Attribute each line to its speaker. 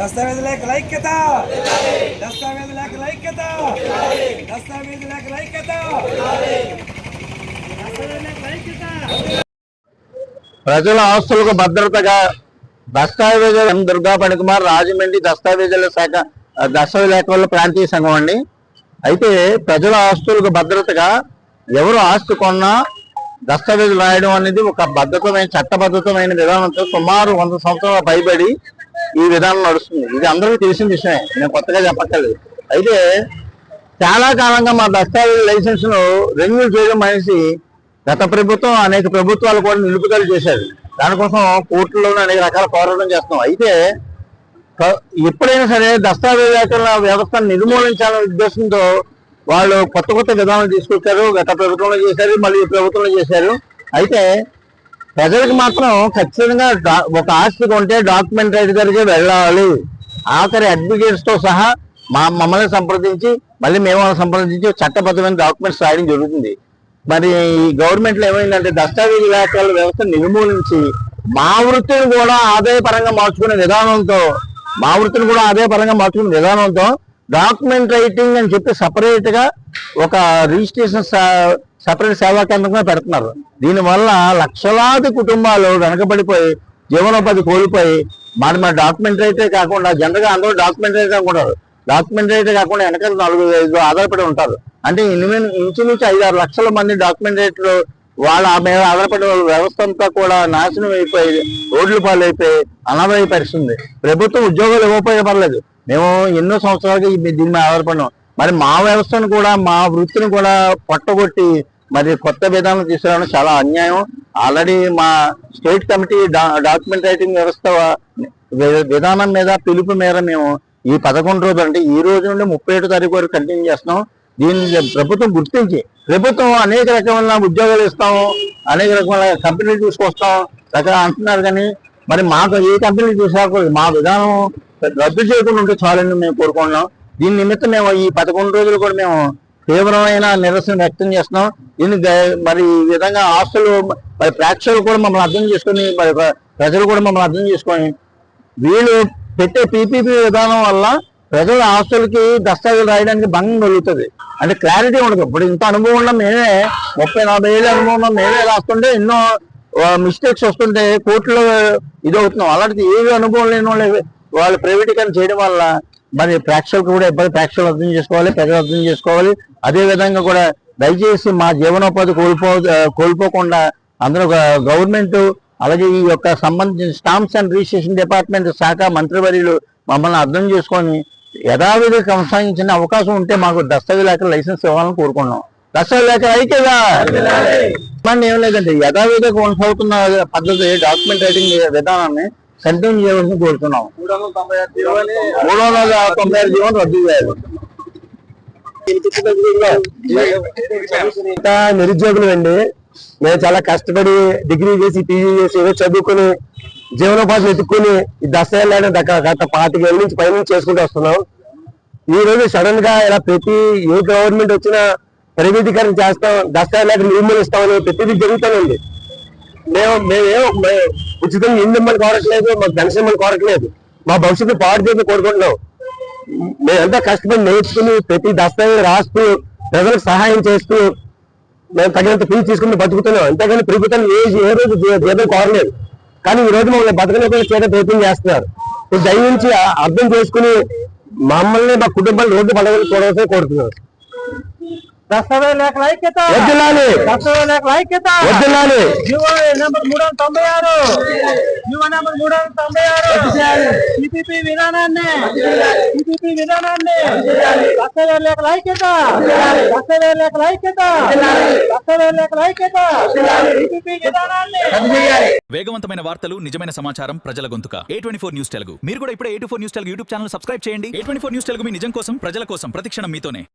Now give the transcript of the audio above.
Speaker 1: దస్తావేజులకు ఐక్యత, దస్తావేజులకు ఐక్యత, దస్తావేజులకు ఐక్యత.
Speaker 2: ప్రజల ఆస్తులకు భద్రతగా దస్తావేజుల దుర్గా పణికుమార్, రాజమండ్రి దస్తావేజుల శాఖ దస్తావేజుల ప్రాంతీయ సంఘం అండి. అయితే ప్రజల ఆస్తులకు భద్రతగా ఎవరు ఆస్తి కొన్నా దస్తావేజులు రాయడం అనేది ఒక చట్టబద్ధమైన విధానంతో సుమారు 100 సంవత్సరాల పైబడి ఈ విధానం నడుస్తుంది. ఇది అందరికీ తెలిసిన విషయమే, నేను కొత్తగా చెప్పక్కర్లేదు. అయితే చాలా కాలంగా మా దస్తావేజు లైసెన్స్ను రెన్యూల్ చేయడం అనేసి గత ప్రభుత్వం అనేక ప్రభుత్వాలు కూడా నిలుపుదల చేశారు. దానికోసం కోర్టుల్లోనూ అనేక రకాల పోరాటం చేస్తున్నాం. అయితే ఎప్పుడైనా సరే దస్తావేజుల వ్యవస్థను నిర్మూలించాలనే ఉద్దేశంతో వాళ్ళు కొత్త విధానాలు తీసుకొచ్చారు. గత ప్రభుత్వంలో చేశారు, మళ్ళీ ఈ ప్రభుత్వంలో చేశారు. అయితే ప్రజలకు మాత్రం ఖచ్చితంగా ఒక ఆస్తి కొంటే డాక్యుమెంట్ రైట్ దగ్గరికి వెళ్ళాలి. ఆఖరి అడ్వకేట్స్ తో సహా మమ్మల్ని సంప్రదించి మళ్ళీ మేము వాళ్ళని సంప్రదించి చట్టబద్ధమైన డాక్యుమెంట్స్ రాయడం జరుగుతుంది. మరి ఈ గవర్నమెంట్ లో ఏమైందంటే దస్తావేజు లేఖల వ్యవస్థ నిర్మూలించి మా వృత్తిని కూడా ఆదాయపరంగా మార్చుకునే విధానంతో డాక్యుమెంట్ రైటింగ్ అని చెప్పి సపరేట్ గా ఒక రిజిస్ట్రేషన్ సపరేట్ సేవా కేంద్రంగా పెడుతున్నారు. దీనివల్ల లక్షలాది కుటుంబాలు వెనకబడిపోయి జీవనోపాధి కోల్పోయి మన డాక్యుమెంట్ రైటే కాకుండా జనరల్గా అందరూ డాక్యుమెంట్ రైట్ అనుకుంటారు. డాక్యుమెంట్ రైటే కాకుండా వెనకాల 4-5 ఆధారపడి ఉంటారు. అంటే ఇంచుమించు 5-6 లక్షల మంది డాక్యుమెంట్ రైట్లు వాళ్ళ మీద ఆధారపడే వ్యవస్థ అంతా కూడా నాశనం అయిపోయి రోడ్లు పాలైపోయి అనాథాయ పరిస్థితుంది. ప్రభుత్వం ఉద్యోగాలు ఇవ్వకపోయే పర్లేదు, మేము ఎన్నో సంవత్సరాలుగా దీని మీద ఆధారపడినాం. మరి మా వ్యవస్థను కూడా మా వృత్తిని కూడా పట్టగొట్టి మరి కొత్త విధానం తీసుకురావడం చాలా అన్యాయం. ఆల్రెడీ మా స్టేట్ కమిటీ డాక్యుమెంట్ రైటింగ్ వ్యవస్థ విధానం మీద పిలుపు మేర మేము ఈ 11 రోజులు అంటే ఈ రోజు నుండి 31 తారీఖు వరకు కంటిన్యూ చేస్తున్నాం. దీన్ని ప్రభుత్వం గుర్తించి అనేక రకమైన ఉద్యోగాలు ఇస్తాము, అనేక రకమైన కంపెనీలు తీసుకొస్తాం అంటున్నారు. కానీ మరి మాకు ఏ కంపెనీ తీసుకురాకూడదు, మా విధానం రద్దు చేయకుండా ఉంటే చాలని మేము కోరుకుంటున్నాం. దీని నిమిత్తం మేము ఈ 11 రోజులు కూడా మేము తీవ్రమైన నిరసన వ్యక్తం చేస్తున్నాం. దీన్ని మరి ఈ విధంగా ఆస్తులు మరి ప్రేక్షకులు కూడా మమ్మల్ని అర్థం చేసుకొని మరి ప్రజలు కూడా మమ్మల్ని అర్థం చేసుకొని వీళ్ళు పెట్టే పీపీపీ విధానం వల్ల ప్రజల ఆస్తులకి దస్తావేజులు రాయడానికి భంగం కలుగుతుంది. అంటే క్లారిటీ ఉండదు. ఇప్పుడు ఇంత అనుభవం ఉన్న మేమే 30-40 ఏళ్ళ అనుభవం ఉన్న మేమే రాస్తుంటే ఎన్నో మిస్టేక్స్ వస్తుంటే కోర్టులో ఇదవుతున్నాం. అలాంటిది ఏవి అనుభవం లేని వాళ్ళు ప్రైవేటీకరణ చేయడం వల్ల మరి ప్రేక్షకులు కూడా ప్రేక్షకులు అర్థం చేసుకోవాలి, ప్రజలు అర్థం చేసుకోవాలి. అదే విధంగా కూడా దయచేసి మా జీవనోపాధి కోల్పోకుండా అందరూ గవర్నమెంట్ అలాగే ఈ యొక్క సంబంధించిన స్టాంప్స్ అండ్ రిజిస్ట్రేషన్ డిపార్ట్మెంట్ శాఖ మంత్రివర్యులు మమ్మల్ని అర్థం చేసుకొని యథావిధి కొనసాగించిన అవకాశం ఉంటే మాకు దస్తావేజుల లైసెన్స్ ఇవ్వాలని కోరుకున్నాం. దస్తావేజుల ఐక్యత ఏం లేదండి, యథావిధిగా కొనసాగుతున్న పద్ధతి డాక్యుమెంట్ రైటింగ్ విధానాన్ని కంటిన్యూ చేయవలసి కోరుతున్నాం. 396 జీవనం రద్దు చేయాలి. నిరుద్యోగులు అండి, మేము చాలా కష్టపడి డిగ్రీ చేసి పీజీ చేసి ఏదో చదువుకుని జీవనోపాధి ఎత్తుక్కుని ఈ దస్తావేజులు గత 25 ఏళ్ళ నుంచి పైనుంచి చేసుకుంటూ వస్తున్నాం. ఈ రోజు సడన్ గా ఇలా ప్రతి ఏ గవర్నమెంట్ వచ్చినా ప్రైవేటీకరణ చేస్తాం, దస్తావేజులు నిర్మూలిస్తామని ప్రతిదీ జరుగుతానండి. మేమేమో ఉచితంగా ఇమ్మని కోరట్లేదు, మాకు పెన్షన్ కోరట్లేదు, మా భవిష్యత్తు పాడు చేసి కోరుకుంటున్నాం. మేమంతా కష్టపడి నేర్చుకుని ప్రతి దస్తావేజు రాస్తూ ప్రజలకు సహాయం చేస్తూ మేము తగినంత ఫీజు తీసుకుని బతుకుతున్నాం. అంతేగాని ప్రభుత్వం ఏ రోజు జీతం కోరలేదు. కానీ ఈ రోజు మమ్మల్ని బతకలేకుండా చేయడం ప్రయత్నం చేస్తున్నారు. దయచేసి అర్థం చేసుకుని మమ్మల్ని మా కుటుంబాన్ని రోడ్డు పడవలు చూడవలసి కోరుతున్నారు.
Speaker 3: దస్తావేజుల ఐక్యత,
Speaker 1: దస్తావేజుల ఐక్యత,
Speaker 3: జీవో నెంబర్ 396 పీపీపీ విధానాన్ని దస్తావేజుల ఐక్యత, పీపీపీ విధానాన్ని.
Speaker 4: వేగవంతమైన వార్తలు, నిజమైన సమాచారం, ప్రజల గొంతుక A24 న్యూస్ తెలుగు. మీరు కూడా ఇప్పుడే A24 news Telugu YouTube channel subscribe చేయండి. A24 న్యూస్ తెలుగు మీ నిజం కోసం, ప్రజల కోసం, ప్రతిక్షణం మీతోనే.